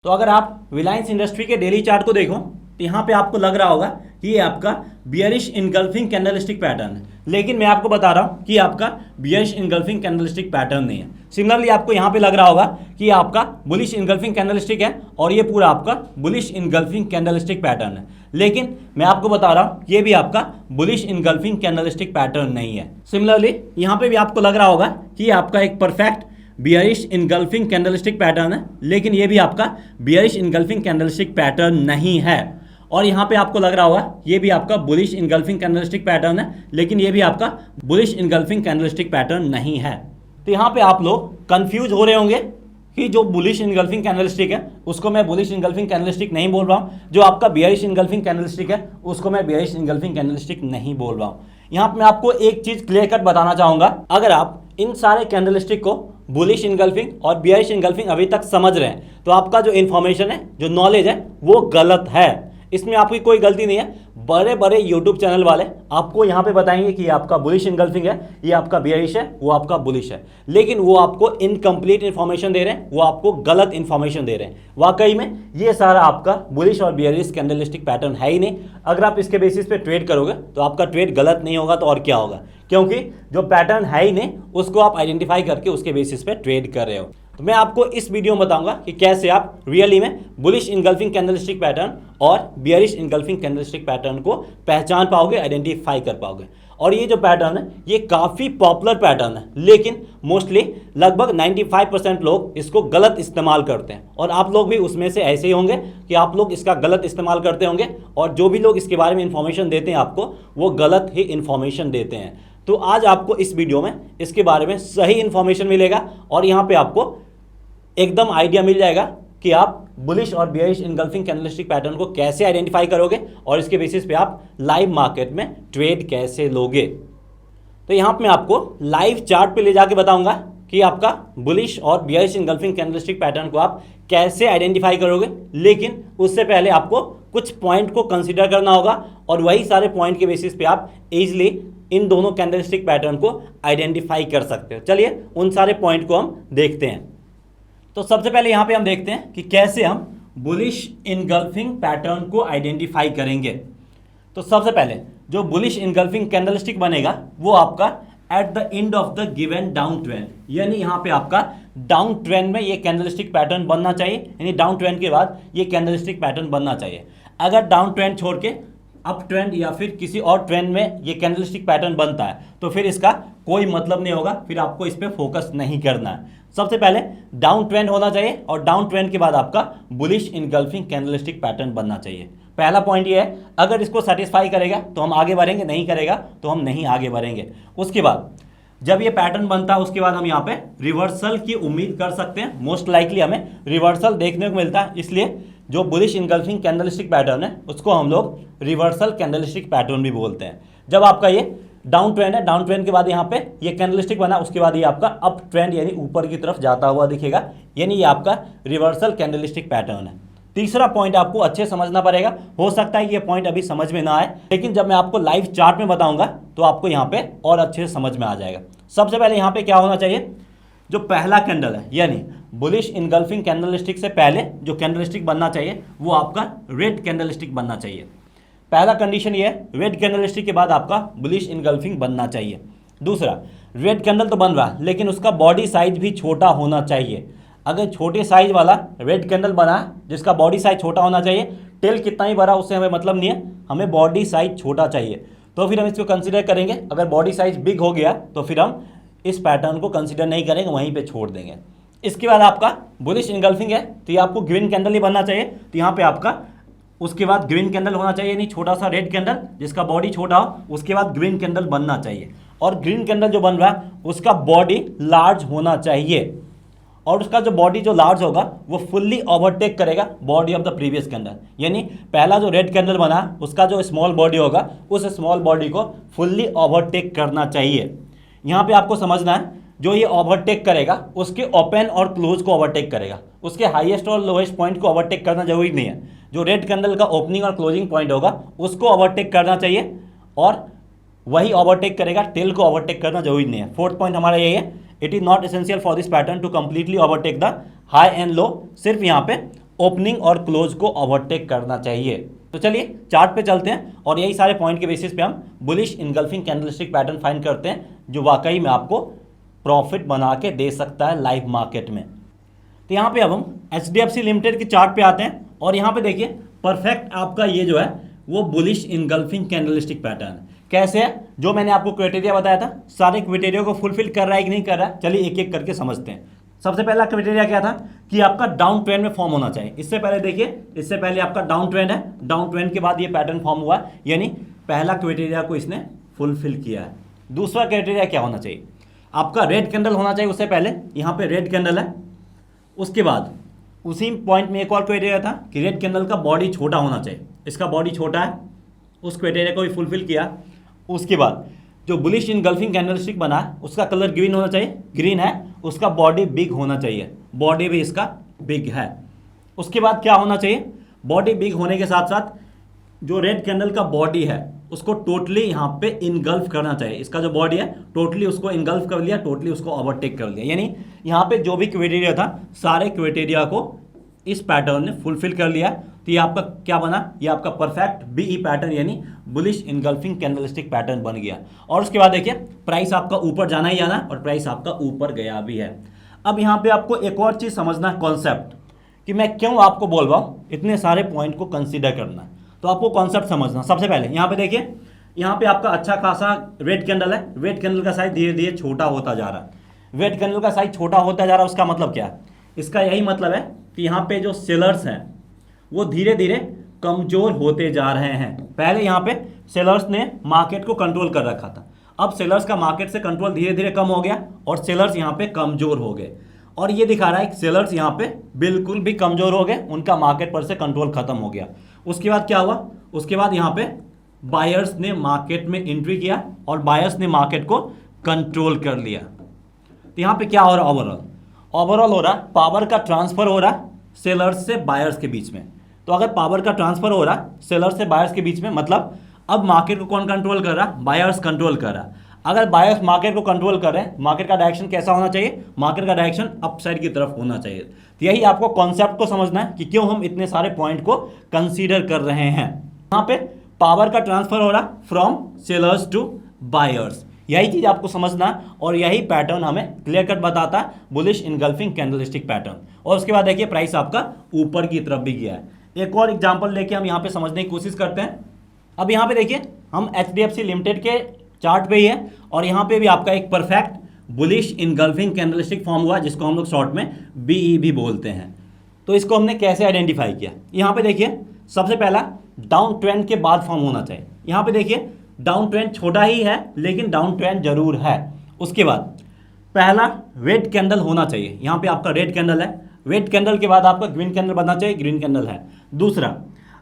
तो अगर आप रिलायंस इंडस्ट्री के डेली चार्ट को देखो तो यहाँ पे आपको लग रहा होगा कि ये आपका बियरिश इनगल्फिंग कैंडलस्टिक पैटर्न है, लेकिन मैं आपको बता रहा हूँ कि आपका बियरिश इनगल्फिंग कैंडलस्टिक पैटर्न नहीं है। सिमिलरली आपको यहाँ पे लग रहा होगा कि आपका बुलिश इनगल्फिंग कैंडलस्टिक है और ये पूरा आपका बुलिश इनगल्फिंग कैंडलस्टिक पैटर्न है, लेकिन मैं आपको बता रहा हूँ ये भी आपका बुलिश इनगल्फिंग कैंडलस्टिक पैटर्न नहीं है। सिमिलरली यहाँ पे भी आपको लग रहा होगा कि आपका एक perfect bearish engulfing candlestick pattern है, लेकिन ये भी आपका बियरिश इनगल्फिंग कैंडलस्टिक पैटर्न नहीं है। और यहाँ पे आपको लग रहा होगा ये भी आपका बुलिश इनगल्फिंग कैंडलस्टिक पैटर्न है, लेकिन ये भी आपका बुलिश इनगल्फिंग कैंडलस्टिक पैटर्न नहीं है। तो यहाँ पे आप लोग कंफ्यूज हो रहे होंगे कि जो बुलिश इनगल्फिंग कैंडलस्टिक है उसको मैं बुलिश इनगल्फिंग कैंडलस्टिक नहीं बोल रहा हूँ, जो आपका बियरिश इनगल्फिंग कैंडलस्टिक है उसको मैं बियरिश इनगल्फिंग कैंडलस्टिक नहीं बोल रहा हूँ। यहाँ पे मैं आपको एक चीज क्लियर कट बताना चाहूंगा, अगर आप इन सारे कैंडलस्टिक को बुलिश इनगल्फिंग और बियरिश इनगल्फिंग अभी तक समझ रहे हैं तो आपका जो इन्फॉर्मेशन है, जो नॉलेज है वो गलत है। इसमें आपकी कोई गलती नहीं है। बड़े बड़े यूट्यूब चैनल वाले आपको यहाँ पे बताएंगे कि ये आपका बुलिश इनगल्फिंग है, ये आपका बियरिश है, वो आपका बुलिश है, लेकिन वो आपको इनकम्प्लीट इन्फॉर्मेशन दे रहे हैं, वो आपको गलत इन्फॉर्मेशन दे रहे हैं। वाकई में ये सारा आपका बुलिश और बियरिश कैंडलस्टिक पैटर्न है ही नहीं। अगर आप इसके बेसिस पे ट्रेड करोगे तो आपका ट्रेड गलत नहीं होगा तो और क्या होगा, क्योंकि जो पैटर्न है ही नहीं उसको आप आइडेंटिफाई करके उसके बेसिस पे ट्रेड कर रहे हो। तो मैं आपको इस वीडियो में बताऊंगा कि कैसे आप रियली में बुलिश इनगल्फिंग कैंडलस्टिक पैटर्न और बियरिश इनगल्फिंग कैंडलस्टिक पैटर्न को पहचान पाओगे, आइडेंटिफाई कर पाओगे। और ये जो पैटर्न है ये काफ़ी पॉपुलर पैटर्न है, लेकिन मोस्टली लगभग 95% लोग इसको गलत इस्तेमाल करते हैं, और आप लोग भी उसमें से ऐसे ही होंगे कि आप लोग इसका गलत इस्तेमाल करते होंगे, और जो भी लोग इसके बारे में इंफॉर्मेशन देते हैं आपको वो गलत ही इंफॉर्मेशन देते हैं। तो आज आपको इस वीडियो में इसके बारे में सही इंफॉर्मेशन मिलेगा और यहाँ पे आपको एकदम आइडिया मिल जाएगा कि आप बुलिश और बियरिश इनगल्फिंग कैंडलस्टिक पैटर्न को कैसे आइडेंटिफाई करोगे और इसके बेसिस पे आप लाइव मार्केट में ट्रेड कैसे लोगे। तो यहाँ पे मैं आपको लाइव चार्ट पे ले जाके बताऊंगा कि आपका बुलिश और बियरिश इनगल्फिंग कैंडलस्टिक पैटर्न को आप कैसे आइडेंटिफाई करोगे, लेकिन उससे पहले आपको कुछ पॉइंट को कंसिडर करना होगा और वही सारे पॉइंट के बेसिस पे आप इजीली इन दोनों कैंडलस्टिक पैटर्न को आइडेंटिफाई कर सकते हो। चलिए उन सारे पॉइंट को हम देखते हैं। तो सबसे पहले यहाँ पे हम देखते हैं कि कैसे हम बुलिश इनगल्फिंग पैटर्न को आइडेंटिफाई करेंगे। तो सबसे पहले जो बुलिश इनगल्फिंग कैंडलस्टिक बनेगा वो आपका at the end of the given down trend, यानी यहाँ पे आपका डाउन ट्रेंड में ये कैंडलस्टिक पैटर्न बनना चाहिए, यानी डाउन ट्रेंड के बाद ये कैंडलस्टिक पैटर्न बनना चाहिए। अगर डाउन ट्रेंड छोड़ के अप ट्रेंड या फिर किसी और ट्रेंड में ये कैंडलस्टिक पैटर्न बनता है तो फिर इसका कोई मतलब नहीं होगा, फिर आपको इस पर फोकस नहीं करना है। सबसे पहले डाउन ट्रेंड होना चाहिए और डाउन ट्रेंड के बाद आपका बुलिश इनगल्फिंग कैंडलस्टिक पैटर्न बनना चाहिए। पहला पॉइंट ये है, अगर इसको सेटिस्फाई करेगा तो हम आगे बढ़ेंगे, नहीं करेगा तो हम नहीं आगे बढ़ेंगे। उसके बाद जब ये पैटर्न बनता है उसके बाद हम यहाँ पे रिवर्सल की उम्मीद कर सकते हैं। मोस्ट लाइकली हमें रिवर्सल देखने को मिलता है, इसलिए जो बुलिश इनगल्फिंग कैंडलस्टिक पैटर्न है उसको हम लोग रिवर्सल कैंडलस्टिक पैटर्न भी बोलते हैं। जब आपका ये डाउन ट्रेंड है, डाउन ट्रेंड के बाद यहाँ पे ये कैंडलस्टिक बना, उसके बाद ये आपका अप ट्रेंड यानी ऊपर की तरफ जाता हुआ दिखेगा, यानी ये आपका रिवर्सल कैंडलस्टिक पैटर्न है। तीसरा पॉइंट आपको अच्छे समझना पड़ेगा, हो सकता है ये पॉइंट अभी समझ में ना आए, लेकिन जब मैं आपको लाइव चार्ट में बताऊंगा तो आपको यहाँ पे और अच्छे से समझ में आ जाएगा। सबसे पहले यहाँ पे क्या होना चाहिए, जो पहला कैंडल है यानी बुलिश इनगल्फिंग कैंडलस्टिक से पहले जो कैंडलस्टिक बनना चाहिए वो आपका रेड कैंडलस्टिक बनना चाहिए। पहला कंडीशन ये है, रेड कैंडलस्टिक के बाद आपका बुलिश इनगल्फिंग बनना चाहिए। दूसरा, रेड कैंडल तो बन रहा है लेकिन उसका बॉडी साइज भी छोटा होना चाहिए। अगर छोटे साइज वाला रेड कैंडल बना जिसका बॉडी साइज छोटा होना चाहिए, टेल कितना ही बड़ा उससे हमें मतलब नहीं है, हमें बॉडी साइज छोटा चाहिए, तो फिर हम इसको कंसिडर करेंगे। अगर बॉडी साइज बिग हो गया तो फिर हम इस पैटर्न को कंसिडर नहीं करेंगे, वहीं पे छोड़ देंगे। इसके बाद आपका बुलिश इनगल्फिंग है तो ये आपको ग्रीन कैंडल ही बनना चाहिए, तो यहाँ पे आपका उसके बाद ग्रीन कैंडल होना चाहिए, यानी छोटा सा रेड कैंडल जिसका बॉडी छोटा हो, उसके बाद ग्रीन कैंडल बनना चाहिए। और ग्रीन कैंडल जो बन रहा है उसका बॉडी लार्ज होना चाहिए, और उसका जो बॉडी जो लार्ज होगा वो फुल्ली ओवरटेक करेगा body of the previous candle, यानी पहला जो रेड कैंडल बना उसका जो स्मॉल बॉडी होगा उस स्मॉल बॉडी को फुल्ली ओवरटेक करना चाहिए। यहाँ पे आपको समझना है, जो ये ओवरटेक करेगा उसके ओपन और क्लोज को ओवरटेक करेगा, उसके हाईएस्ट और लोएस्ट पॉइंट को ओवरटेक करना जरूरी नहीं है। जो रेड कैंडल का ओपनिंग और क्लोजिंग पॉइंट होगा उसको ओवरटेक करना चाहिए, और वही ओवरटेक करेगा, टेल को ओवरटेक करना जरूरी नहीं है। फोर्थ पॉइंट हमारा यही है, it is not essential for this pattern to completely overtake the high and low, सिर्फ यहाँ पे ओपनिंग और क्लोज को ओवरटेक करना चाहिए। तो चलिए चार्ट पे चलते हैं और यही सारे पॉइंट के बेसिस पे हम bullish engulfing candlestick pattern find करते हैं जो वाकई में आपको प्रॉफिट बना के दे सकता है लाइव मार्केट में। तो यहाँ पे अब हम HDFC लिमिटेड के चार्ट पे आते हैं और यहाँ पे देखिए परफेक्ट आपका ये जो है वो बुलिश इनगल्फिंग कैंडलस्टिक पैटर्न कैसे है, जो मैंने आपको क्राइटेरिया बताया था सारे क्राइटेरिया को फुलफिल कर रहा है कि नहीं कर रहा है, चलिए एक एक करके समझते हैं। सबसे पहला क्राइटेरिया क्या था कि आपका डाउन ट्रेंड में फॉर्म होना चाहिए। इससे पहले देखिए, इससे पहले आपका डाउन ट्रेंड है, डाउन ट्रेंड के बाद ये पैटर्न फॉर्म हुआ, यानी पहला क्राइटेरिया को इसने फुलफिल किया है। दूसरा क्राइटेरिया क्या होना चाहिए, आपका रेड कैंडल होना चाहिए। उससे पहले यहाँ पे रेड कैंडल है, उसके बाद उसी पॉइंट में एक और क्राइटेरिया था कि रेड कैंडल का बॉडी छोटा होना चाहिए, इसका बॉडी छोटा है, उस क्राइटेरिया को भी फुलफिल किया। उसके बाद जो बुलिश इनगल्फिंग कैंडलस्टिक बना है उसका कलर ग्रीन होना चाहिए, ग्रीन है, उसका बॉडी बिग होना चाहिए, बॉडी भी इसका बिग है। उसके बाद क्या होना चाहिए, बॉडी बिग होने के साथ साथ जो रेड कैंडल का बॉडी है उसको टोटली यहाँ पे इनगल्फ करना चाहिए। इसका जो बॉडी है टोटली उसको इनगल्फ कर लिया, टोटली उसको ओवरटेक कर लिया, यानी यहाँ पे जो भी क्राइटेरिया था सारे क्राइटेरिया को इस पैटर्न ने फुलफिल कर लिया। तो ये आपका क्या बना, ये आपका परफेक्ट BE पैटर्न यानी बुलिश इनगल्फिंग कैंडलस्टिक पैटर्न बन गया। और उसके बाद देखिए प्राइस आपका ऊपर जाना ही जाना और प्राइस आपका ऊपर गया भी है। अब यहाँ पे आपको एक और चीज़ समझना है, कॉन्सेप्ट, कि मैं क्यों आपको बोल रहा हूँ इतने सारे पॉइंट को कंसिडर करना। तो आपको कॉन्सेप्ट समझना। सबसे पहले यहाँ पे देखिए, यहाँ पे आपका अच्छा खासा रेड कैंडल है, रेड कैंडल का साइज धीरे धीरे छोटा होता जा रहा है। रेड कैंडल का साइज छोटा होता जा रहा है, उसका मतलब क्या है, इसका यही मतलब है कि यहाँ पे जो सेलर्स हैं वो धीरे धीरे कमजोर होते जा रहे हैं। पहले यहाँ पे सेलर्स ने मार्केट को कंट्रोल कर रखा था, अब सेलर्स का मार्केट से कंट्रोल धीरे धीरे कम हो गया और सेलर्स यहाँ पे कमजोर हो गए। और ये दिखा रहा है कि सेलर्स यहाँ पे बिल्कुल भी कमजोर हो गए, उनका मार्केट पर से कंट्रोल खत्म हो गया। उसके बाद क्या हुआ, उसके बाद यहाँ पे बायर्स ने मार्केट में एंट्री किया और बायर्स ने मार्केट को कंट्रोल कर लिया। तो यहाँ पे क्या हो रहा है, ओवरऑल हो रहा है पावर का ट्रांसफर हो रहा सेलर्स से बायर्स के बीच में। तो अगर पावर का ट्रांसफर हो रहा सेलर्स से बायर्स के बीच में, मतलब अब मार्केट को कौन कंट्रोल कर रहा, बायर्स कंट्रोल कर रहा। अगर बायर्स मार्केट को कंट्रोल कर रहे हैं, मार्केट का डायरेक्शन कैसा होना चाहिए, मार्केट का डायरेक्शन अपसाइड की तरफ होना चाहिए। तो यही आपको कॉन्सेप्ट को समझना है कि क्यों हम इतने सारे पॉइंट को कंसीडर कर रहे हैं। यहाँ पे पावर का ट्रांसफर हो रहा फ्रॉम सेलर्स टू बायर्स, यही चीज आपको समझना है और यही पैटर्न हमें क्लियर कट बताता है बुलिश इनगल्फिंग कैंडलस्टिक पैटर्न। और उसके बाद देखिए प्राइस आपका ऊपर की तरफ भी गया है। एक और एग्जांपल लेके हम यहाँ पे समझने की कोशिश करते हैं। अब यहाँ पे देखिए हम HDFC लिमिटेड के चार्ट पे ही है और यहाँ पे भी आपका एक perfect bullish engulfing candlestick form हुआ जिसको हम लोग शॉर्ट में BE भी बोलते हैं। तो इसको हमने कैसे आइडेंटिफाई किया, यहाँ पे देखिए सबसे पहला डाउन ट्रेंड के बाद फॉर्म होना चाहिए। यहाँ पे देखिए डाउन ट्रेंड छोटा ही है लेकिन डाउन ट्रेंड जरूर है। उसके बाद पहला रेड कैंडल होना चाहिए, यहाँ पे आपका रेड कैंडल है, रेड कैंडल के बाद आपका ग्रीन कैंडल बनना चाहिए, ग्रीन कैंडल है। दूसरा,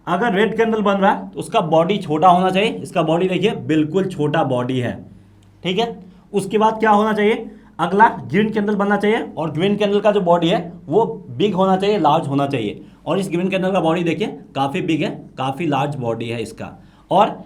अगर रेड कैंडल बन रहा है तो उसका बॉडी छोटा होना चाहिए, इसका बॉडी देखिए बिल्कुल छोटा बॉडी है, ठीक है। उसके बाद क्या होना चाहिए, अगला ग्रीन कैंडल बनना चाहिए और ग्रीन कैंडल का जो बॉडी है वो बिग होना चाहिए, लार्ज होना चाहिए। और इस ग्रीन कैंडल का बॉडी देखिए काफ़ी बिग है, काफ़ी लार्ज बॉडी है इसका। और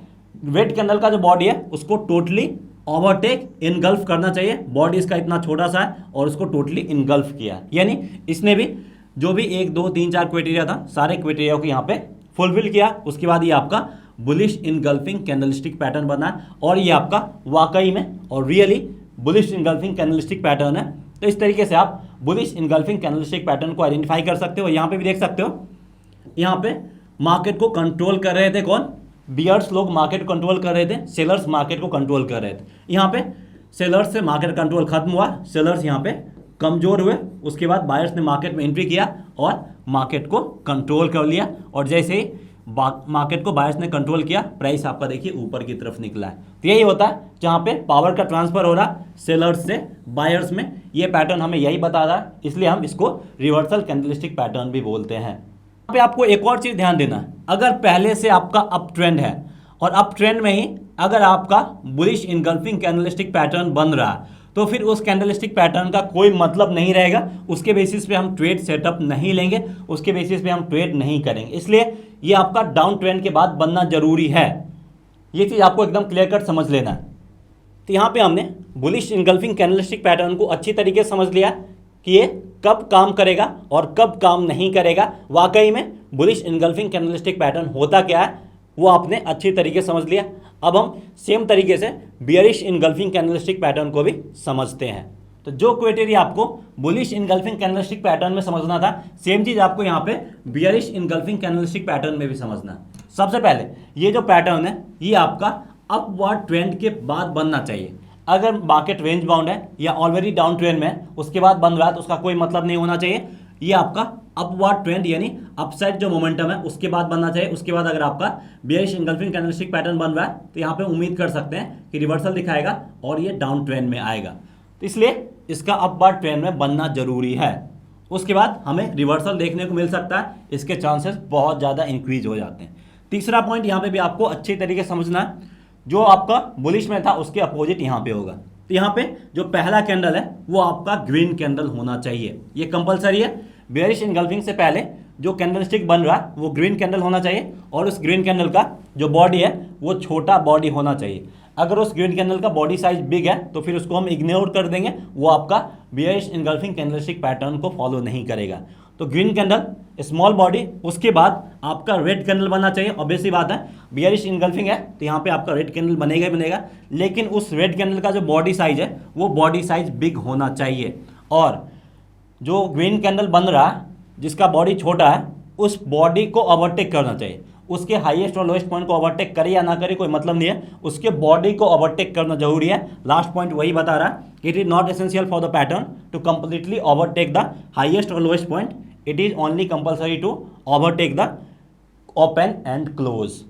रेड कैंडल का जो बॉडी है उसको टोटली ओवरटेक इनगल्फ करना चाहिए, बॉडी इसका इतना छोटा सा है और उसको टोटली इनगल्फ किया, यानी इसने भी जो भी 1 2 3 4 क्राइटेरिया था सारे क्राइटेरिया को यहाँ पे फुलफिल किया। उसके बाद ये आपका बुलिश इनगल्फिंग कैंडलस्टिक पैटर्न बना और ये आपका वाकई में और really bullish engulfing candlestick pattern है। तो इस तरीके से आप बुलिश इनगल्फिंग कैंडलस्टिक पैटर्न को आइडेंटिफाई कर सकते हो। यहाँ पे भी देख सकते हो, यहाँ पे मार्केट को कंट्रोल कर रहे थे कौन, बियर्स लोग मार्केट को कंट्रोल कर रहे थे, सेलर्स मार्केट को कंट्रोल कर रहे थे। यहाँ पे सेलर्स से मार्केट कंट्रोल खत्म हुआ, सेलर्स यहाँ पे कमजोर हुए। उसके बाद बायर्स ने मार्केट में एंट्री किया और मार्केट को कंट्रोल कर लिया और जैसे ही मार्केट को बायर्स ने कंट्रोल किया प्राइस आपका देखिए ऊपर की तरफ निकला है। तो यही होता है जहाँ पे पावर का ट्रांसफर हो रहा सेलर्स से बायर्स में, ये पैटर्न हमें यही बता रहा है, इसलिए हम इसको रिवर्सल कैंडलस्टिक पैटर्न भी बोलते हैं। यहाँ पे आपको एक और चीज़ ध्यान देना है, अगर पहले से आपका अप ट्रेंड है और अप ट्रेंड में ही अगर आपका बुलिश इनगल्फिंग कैंडलस्टिक पैटर्न बन रहा है तो फिर उस कैंडलस्टिक पैटर्न का कोई मतलब नहीं रहेगा, उसके बेसिस पे हम ट्रेड सेटअप नहीं लेंगे, उसके बेसिस पे हम ट्रेड नहीं करेंगे। इसलिए ये आपका डाउन ट्रेंड के बाद बनना जरूरी है, ये चीज़ आपको एकदम क्लियर कट समझ लेना है। तो यहाँ पे हमने बुलिश इनगल्फिंग कैंडलस्टिक पैटर्न को अच्छी तरीके से समझ लिया कि ये कब काम करेगा और कब काम नहीं करेगा, वाकई में बुलिश इनगल्फिंग कैंडलस्टिक पैटर्न होता क्या है वो आपने अच्छी तरीके से समझ लिया। अब हम सेम तरीके से बियरिश इनगल्फिंग कैंडलस्टिक पैटर्न को भी समझते हैं। तो जो क्राइटेरिया आपको बुलिश इनगल्फिंग कैंडलस्टिक पैटर्न में समझना था, सेम चीज आपको यहाँ पे बियरिश इनगल्फिंग कैंडलस्टिक पैटर्न में भी समझना है। सबसे पहले ये जो पैटर्न है ये आपका अपवर्ड ट्रेंड के बाद बनना चाहिए। अगर मार्केट रेंज बाउंड है या ऑलरेडी डाउन ट्रेंड में है उसके बाद बन रहा है तो उसका कोई मतलब नहीं होना चाहिए। ये आपका अपवर्ड ट्रेंड यानी अपसाइड जो मोमेंटम है उसके बाद बनना चाहिए। उसके बाद अगर आपका बियरिश इनगल्फिंग कैंडलस्टिक पैटर्न बन रहा है तो यहाँ पे उम्मीद कर सकते हैं कि रिवर्सल दिखाएगा और ये डाउन ट्रेंड में आएगा, तो इसलिए इसका अपवर्ड ट्रेंड में बनना जरूरी है। उसके बाद हमें रिवर्सल देखने को मिल सकता है, इसके चांसेस बहुत ज़्यादा इंक्रीज हो जाते हैं। तीसरा पॉइंट यहाँ पे भी आपको अच्छी तरीके से समझना है, जो आपका बुलिश में था उसके अपोजिट यहाँ पे होगा। तो यहाँ पे जो पहला कैंडल है वो आपका ग्रीन कैंडल होना चाहिए, ये कंपलसरी है। बेयरिश इनगल्फिंग से पहले जो कैंडलस्टिक बन रहा है वो ग्रीन कैंडल होना चाहिए और उस ग्रीन कैंडल का जो बॉडी है वो छोटा बॉडी होना चाहिए। अगर उस ग्रीन कैंडल का बॉडी साइज बिग है तो फिर उसको हम इग्नोर कर देंगे, वो आपका बेयरिश इनगल्फिंग कैंडलस्टिक पैटर्न को फॉलो नहीं करेगा। तो ग्रीन कैंडल, स्मॉल बॉडी, उसके बाद आपका रेड कैंडल बनना चाहिए। ऑब्वियसली बात है बेयरिश इनगल्फिंग है तो यहाँ पे आपका रेड कैंडल बनेगा ही बनेगा, लेकिन उस रेड कैंडल का जो बॉडी साइज है वो बॉडी साइज बिग होना चाहिए। और जो ग्रीन कैंडल बन रहा है जिसका बॉडी छोटा है उस बॉडी को ओवरटेक करना चाहिए। उसके हाईएस्ट और लोएस्ट पॉइंट को ओवरटेक करे या ना करे कोई मतलब नहीं है, उसके बॉडी को ओवरटेक करना जरूरी है। लास्ट पॉइंट वही बता रहा है, it is not essential for the pattern to completely overtake the highest or lowest point, it is only compulsory to overtake the open and close.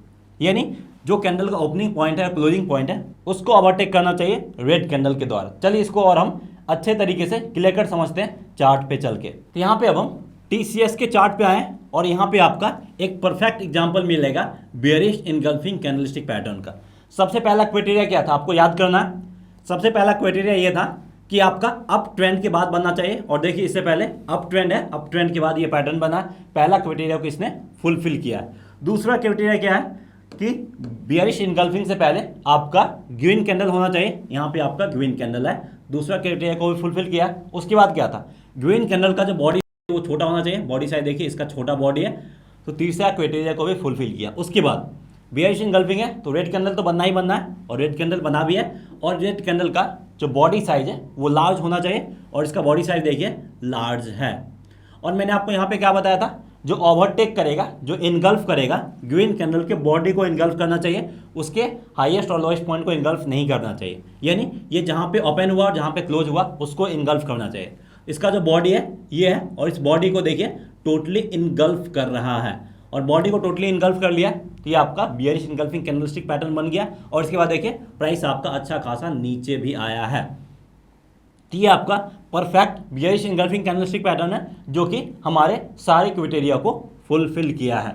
यानी जो कैंडल का ओपनिंग पॉइंट है, क्लोजिंग पॉइंट है, उसको ओवरटेक करना चाहिए red candle के द्वारा। चलिए इसको और हम अच्छे तरीके से क्लियर कर समझते हैं चार्ट पे चल के। तो यहाँ पे अब हम TCS के चार्ट पे आए और यहाँ पे आपका एक परफेक्ट एग्जांपल मिलेगा बेयरिश इनगल्फिंग कैंडलस्टिक पैटर्न का। सबसे पहला क्राइटेरिया क्या था आपको याद करना है। सबसे पहला क्राइटेरिया ये था कि आपका अप ट्रेंड के बाद बनना चाहिए, और देखिए इससे पहले अप ट्रेंड है, अप ट्रेंड के बाद ये पैटर्न बना। पहला क्राइटेरिया को इसने फुलफिल किया है। दूसरा क्राइटेरिया क्या है कि बेयरिश इनगल्फिंग से पहले आपका ग्रीन कैंडल होना चाहिए। यहाँ पे आपका ग्रीन कैंडल है, दूसरा क्राइटेरिया को भी फुलफिल किया। उसके बाद क्या था, ग्रीन कैंडल का जो बॉडी वो छोटा होना चाहिए, बॉडी साइज देखिए इसका छोटा बॉडी है, तो तीसरा क्राइटेरिया को भी फुलफिल किया। उसके बाद बेयरिश इनगल्फिंग है तो रेड कैंडल तो बनना ही बनना है, और रेड कैंडल बना भी है, और रेड कैंडल का जो बॉडी साइज है वो लार्ज होना चाहिए, और इसका बॉडी साइज देखिए लार्ज है। और मैंने आपको यहाँ पे क्या बताया था, जो ओवरटेक करेगा, जो इनगल्फ करेगा, ग्रीन कैंडल के बॉडी को इनगल्फ करना चाहिए, उसके हाईएस्ट और लोएस्ट पॉइंट को इनगल्फ नहीं करना चाहिए। यानी ये जहाँ पे ओपन हुआ और जहाँ पे क्लोज हुआ उसको इनगल्फ करना चाहिए। इसका जो बॉडी है ये है, और इस बॉडी को देखिए टोटली इनगल्फ कर रहा है, और बॉडी को टोटली इनगल्फ कर लिया तो ये आपका बेयरिश इनगल्फिंग कैंडलस्टिक पैटर्न बन गया। और इसके बाद देखिए प्राइस आपका अच्छा खासा नीचे भी आया है। तो ये आपका perfect bearish engulfing candlestick pattern है जो कि हमारे सारे क्राइटेरिया को फुलफिल किया है।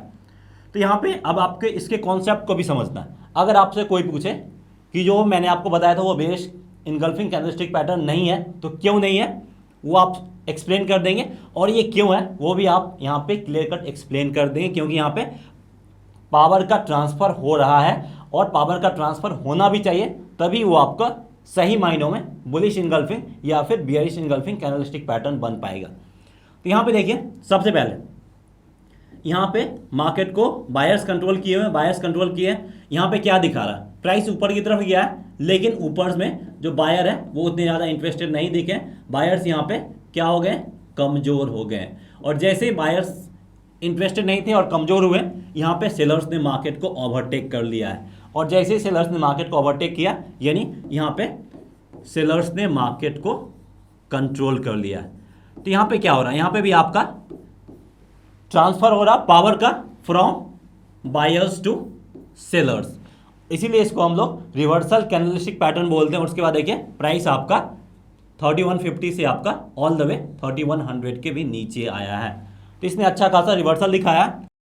तो यहाँ पे अब आपके इसके कॉन्सेप्ट को भी समझना है। अगर आपसे कोई पूछे कि जो मैंने आपको बताया था वो बेयरिश इनगल्फिंग कैंडलस्टिक पैटर्न नहीं है तो क्यों नहीं है, वो आप एक्सप्लेन कर देंगे, और ये क्यों है वो भी आप यहाँ पे क्लियर कट एक्सप्लेन कर देंगे। क्योंकि यहाँ पे पावर का ट्रांसफ़र हो रहा है, और पावर का ट्रांसफ़र होना भी चाहिए, तभी वो आपका सही मायनों में बुलिश इनगल्फिंग या फिर बेयरिश इनगल्फिंग कैंडलस्टिक पैटर्न बन पाएगा। तो यहाँ पे देखिए सबसे पहले यहाँ पे मार्केट को बायर्स कंट्रोल किए हुए, बायर्स कंट्रोल किए। यहाँ पे क्या दिखा रहा है, प्राइस ऊपर की तरफ गया है, लेकिन ऊपर में जो बायर है वो उतने ज़्यादा इंटरेस्टेड नहीं दिखे। बायर्स यहाँ पे क्या हो गए, कमज़ोर हो गए, और जैसे ही बायर्स इंटरेस्टेड नहीं थे और कमज़ोर हुए, यहाँ पे सेलर्स ने मार्केट को ओवरटेक कर लिया है। और जैसे ही सेलर्स ने मार्केट को ओवरटेक किया, यानी यहाँ पे सेलर्स ने मार्केट को कंट्रोल कर लिया है। तो यहाँ पे क्या हो रहा है, यहाँ पे भी आपका ट्रांसफ़र हो रहा पावर का फ्रॉम बायर्स टू सेलर्स, इसीलिए इसको हम लोग रिवर्सल कैंडलस्टिक पैटर्न बोलते हैं। और उसके बाद देखिए प्राइस आपका 3150 से आपका ऑल द वे 3100 के भी नीचे आया है। तो इसने अच्छा खासा रिवर्सल दिखाया,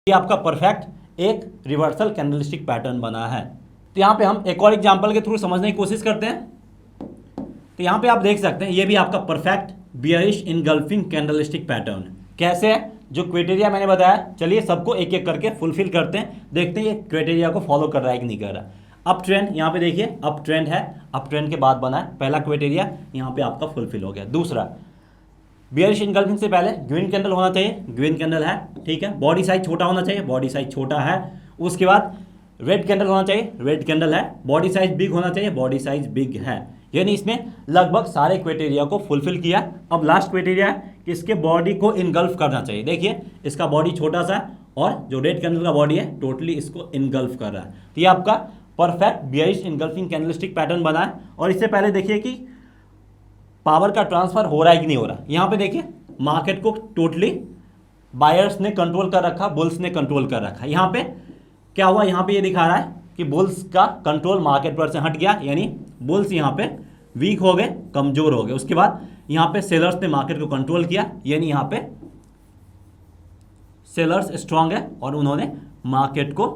ये आपका परफेक्ट एक रिवर्सल कैंडलस्टिक पैटर्न बना है। तो यहाँ पे हम एक और एग्जांपल के थ्रू समझने की कोशिश करते हैं। तो यहाँ पे आप देख सकते हैं ये भी आपका perfect bearish engulfing candlestick pattern कैसे है, जो क्राइटेरिया मैंने बताया। चलिए सबको एक एक करके फुलफिल करते हैं, देखते हैं ये क्राइटेरिया को फॉलो कर रहा है कि नहीं कर रहा। अप ट्रेंड, यहाँ पे देखिए अप ट्रेंड है, अप ट्रेंड के बाद बना है, पहला क्राइटेरिया यहाँ पे आपका फुलफिल हो गया। दूसरा बियरिश इनगल्फिंग से पहले ग्रीन कैंडल होना चाहिए, ग्रीन कैंडल है, ठीक है। बॉडी साइज छोटा होना चाहिए, बॉडी साइज छोटा है। उसके बाद रेड कैंडल होना चाहिए, रेड कैंडल है। बॉडी साइज बिग होना चाहिए, बॉडी साइज बिग है। यानी इसमें लगभग सारे क्राइटेरिया को फुलफिल किया। अब लास्ट क्राइटेरिया है कि इसके बॉडी को इनगल्फ करना चाहिए। देखिए इसका बॉडी छोटा सा है और जो रेड कैंडल का बॉडी है टोटली इसको इनगल्फ कर रहा है। तो ये आपका perfect bearish engulfing candlestick pattern बना है। और इससे पहले देखिए कि पावर का ट्रांसफर हो रहा है कि नहीं हो रहा। यहाँ पे देखिए मार्केट को टोटली बायर्स ने कंट्रोल कर रखा, बुल्स ने कंट्रोल कर रखा। यहाँ पे क्या हुआ, यहाँ पे ये दिखा रहा है कि बुल्स का कंट्रोल मार्केट पर से हट गया, यानी बुल्स यहाँ पे वीक हो गए, कमजोर हो गए। उसके बाद यहाँ पे सेलर्स ने मार्केट को कंट्रोल किया, यानी यहाँ पे सेलर्स स्ट्रांग है और उन्होंने मार्केट को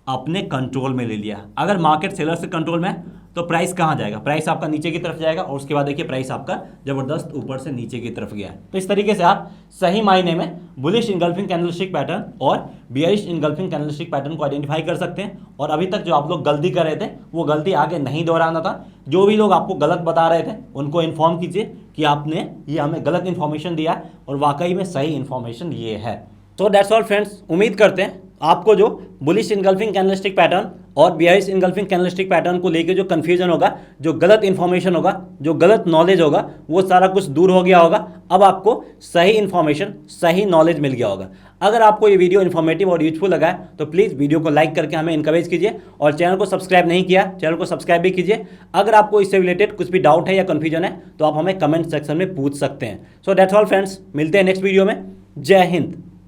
अपने कंट्रोल में ले लिया। अगर मार्केट सेलर से कंट्रोल में है तो प्राइस कहाँ जाएगा, प्राइस आपका नीचे की तरफ जाएगा। और उसके बाद देखिए प्राइस आपका जबरदस्त ऊपर से नीचे की तरफ गया है। तो इस तरीके से आप सही मायने में बुलिश इनगल्फिंग कैंडलस्टिक पैटर्न और बियरिश इनगल्फिंग कैंडलस्टिक पैटर्न को आइडेंटिफाई कर सकते हैं। और अभी तक जो आप लोग गलती कर रहे थे वो गलती आगे नहीं दोहराना था। जो भी लोग आपको गलत बता रहे थे उनको इन्फॉर्म कीजिए कि आपने ये हमें गलत इन्फॉर्मेशन दिया और वाकई में सही इन्फॉर्मेशन ये है। तो दैट्स ऑल फ्रेंड्स, उम्मीद करते हैं आपको जो बुलिश इनगल्फिंग कैंडलस्टिक पैटर्न और बियरिश इनगल्फिंग कैंडलस्टिक पैटर्न को लेके जो कंफ्यूजन होगा, जो गलत इन्फॉर्मेशन होगा, जो गलत नॉलेज होगा, वो सारा कुछ दूर हो गया होगा। अब आपको सही इन्फॉर्मेशन, सही नॉलेज मिल गया होगा। अगर आपको ये वीडियो इन्फॉर्मेटिव और यूजफुल लगा है तो प्लीज़ वीडियो को लाइक करके हमें इनकरेज कीजिए और चैनल को सब्सक्राइब नहीं किया, चैनल को सब्सक्राइब भी कीजिए। अगर आपको इससे रिलेटेड कुछ भी डाउट है या कन्फ्यूजन है तो आप हमें कमेंट सेक्शन में पूछ सकते हैं। सो दैट्स ऑल फ्रेंड्स, मिलते हैं नेक्स्ट वीडियो में। जय हिंद।